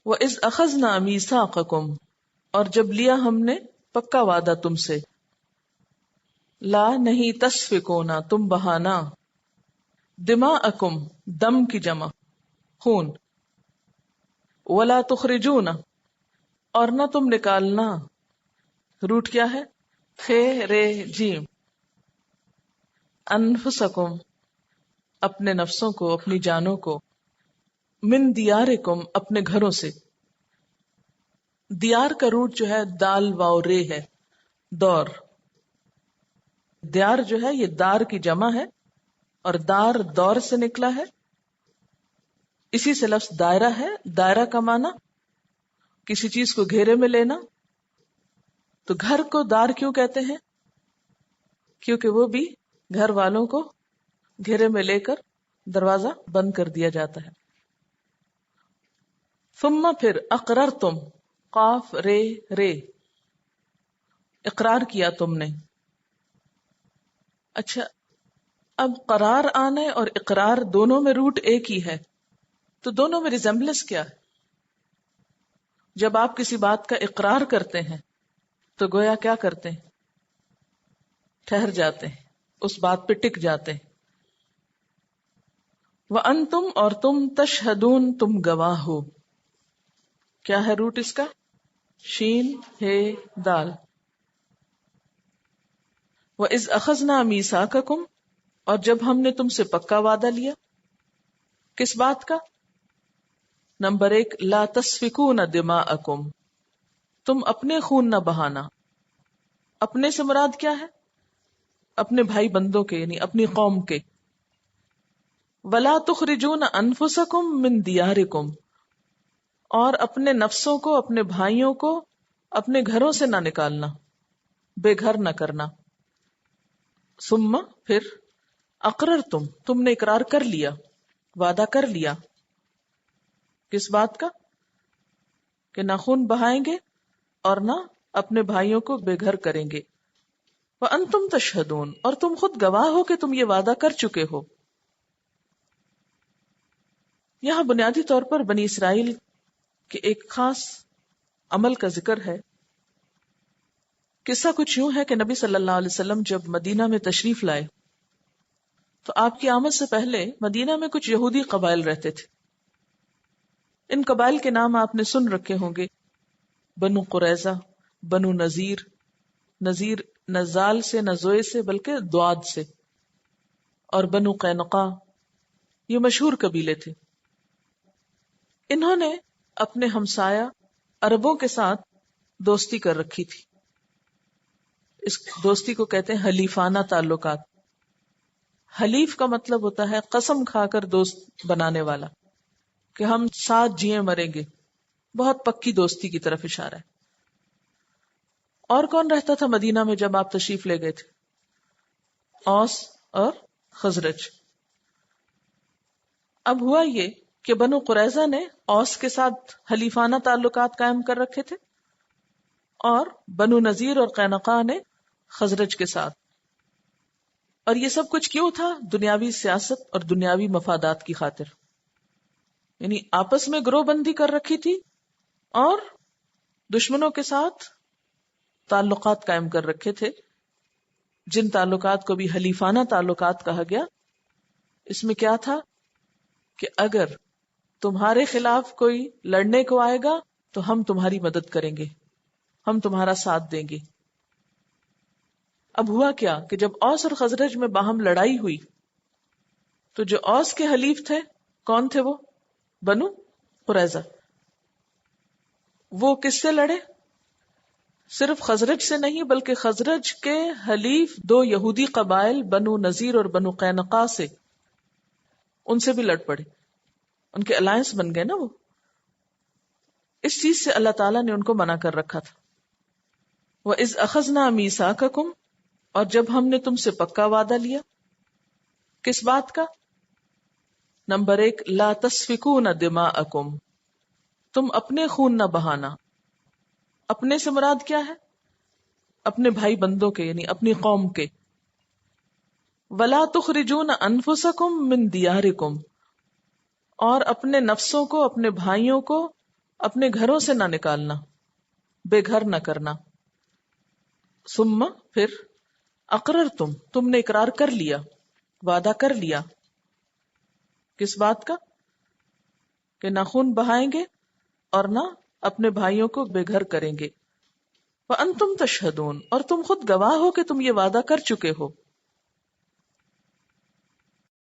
وَإِذْ أَخَذْنَا مِيثَاقَكُمْ، اور جب لیا ہم نے پکا وعدہ تم سے، لا نہیں تسفکون تم بہانا، دماءکم دم کی جمع خون، ولا تخرجون اور نہ تم نکالنا، روٹ کیا ہے خے رے جیم، انفسکم اپنے نفسوں کو اپنی جانوں کو، من دیارکم اپنے گھروں سے، دیار کا روٹ جو ہے دال واو رے ہے، دور، دیار جو ہے یہ دار کی جمع ہے اور دار دور سے نکلا ہے، اسی سے لفظ دائرہ ہے، دائرہ کا معنی کسی چیز کو گھیرے میں لینا، تو گھر کو دار کیوں کہتے ہیں؟ کیونکہ وہ بھی گھر والوں کو گھیرے میں لے کر دروازہ بند کر دیا جاتا ہے۔ ثم پھر اقررتم قاف رے رے، اقرار کیا تم نے۔ اچھا، اب قرار آنے اور اقرار دونوں میں روٹ ایک ہی ہے، تو دونوں میں ریزمبلنس کیا ہے؟ جب آپ کسی بات کا اقرار کرتے ہیں تو گویا کیا کرتے ہیں؟ ٹھہر جاتے ہیں، اس بات پہ ٹک جاتے ہیں۔ وَأَنْتُمْ اور تم تشہدون تم گواہ ہو، کیا ہے روٹ اس کا؟ شین ہے دال۔ وَإِذْ أَخَذْنَا مِيثَاقَكُمْ اور جب ہم نے تم سے پکا وعدہ لیا، کس بات کا؟ نمبر 1 لا تسفکون دماءکم، تم اپنے خون نہ بہانا، اپنے سے مراد کیا ہے؟ اپنے بھائی بندوں کے یعنی اپنی قوم کے۔ ولا تخرجون انفسکم من دیارکم اور اپنے نفسوں کو اپنے بھائیوں کو اپنے گھروں سے نہ نکالنا، بے گھر نہ کرنا۔ ثم پھر اقررتم تم نے اقرار کر لیا، وعدہ کر لیا، کس بات کا؟ کہ نہ خون بہائیں گے اور نہ اپنے بھائیوں کو بے گھر کریں گے۔ وَأَنْتُمْ تَشْهَدُونَ اور تم خود گواہ ہو کہ تم یہ وعدہ کر چکے ہو۔ یہاں بنیادی طور پر بنی اسرائیل کے ایک خاص عمل کا ذکر ہے۔ قصہ کچھ یوں ہے کہ نبی صلی اللہ علیہ وسلم جب مدینہ میں تشریف لائے تو آپ کی آمد سے پہلے مدینہ میں کچھ یہودی قبائل رہتے تھے۔ ان قبائل کے نام آپ نے سن رکھے ہوں گے، بنو قریظہ، بنو نذیر، نذیر نزال سے نزوئے سے بلکہ دواد سے، اور بنو قینقاع، یہ مشہور قبیلے تھے۔ انہوں نے اپنے ہمسایہ عربوں کے ساتھ دوستی کر رکھی تھی، اس دوستی کو کہتے ہیں حلیفانہ تعلقات۔ حلیف کا مطلب ہوتا ہے قسم کھا کر دوست بنانے والا، کہ ہم ساتھ جیے مریں گے، بہت پکی دوستی کی طرف اشارہ ہے۔ اور کون رہتا تھا مدینہ میں جب آپ تشریف لے گئے تھے؟ اوس اور خزرج۔ اب ہوا یہ کہ بنو قریظہ نے اوس کے ساتھ حلیفانہ تعلقات قائم کر رکھے تھے اور بنو نذیر اور قینقاع نے خزرج کے ساتھ۔ اور یہ سب کچھ کیوں تھا؟ دنیاوی سیاست اور دنیاوی مفادات کی خاطر، یعنی آپس میں گروہ بندی کر رکھی تھی اور دشمنوں کے ساتھ تعلقات قائم کر رکھے تھے، جن تعلقات کو بھی حلیفانہ تعلقات کہا گیا۔ اس میں کیا تھا کہ اگر تمہارے خلاف کوئی لڑنے کو آئے گا تو ہم تمہاری مدد کریں گے، ہم تمہارا ساتھ دیں گے۔ اب ہوا کیا کہ جب اوس اور خزرج میں باہم لڑائی ہوئی تو جو اوس کے حلیف تھے، کون تھے وہ؟ بنو قریظہ۔ وہ کس سے لڑے؟ صرف خزرج سے نہیں بلکہ خزرج کے حلیف دو یہودی قبائل بنو نذیر اور بنو قینقاع سے، ان سے بھی لڑ پڑے، ان کے الائنس بن گئے نا وہ۔ اس چیز سے اللہ تعالیٰ نے ان کو منع کر رکھا تھا۔ وَإِذْ أَخَذْنَا مِيثَاقَكُمْ اور جب ہم نے تم سے پکا وعدہ لیا، کس بات کا؟ نمبر 1 لا تسفکون دماءکم، تم اپنے خون نہ بہانا۔ اپنے سے مراد کیا ہے؟ اپنے بھائی بندوں کے یعنی اپنی قوم کے۔ ولا تخرجون انفسکم من دیارکم اور اپنے نفسوں کو اپنے بھائیوں کو اپنے گھروں سے نہ نکالنا، بے گھر نہ کرنا. ثم پھر اقررتم تم نے اقرار کر لیا، وعدہ کر لیا. کس بات کا؟ کہ نہ خون بہائیں گے اور نہ اپنے بھائیوں کو بے گھر کریں گے. وَأَنْتُمْ تَشْهَدُونَ اور تم خود گواہ ہو کہ تم یہ وعدہ کر چکے ہو.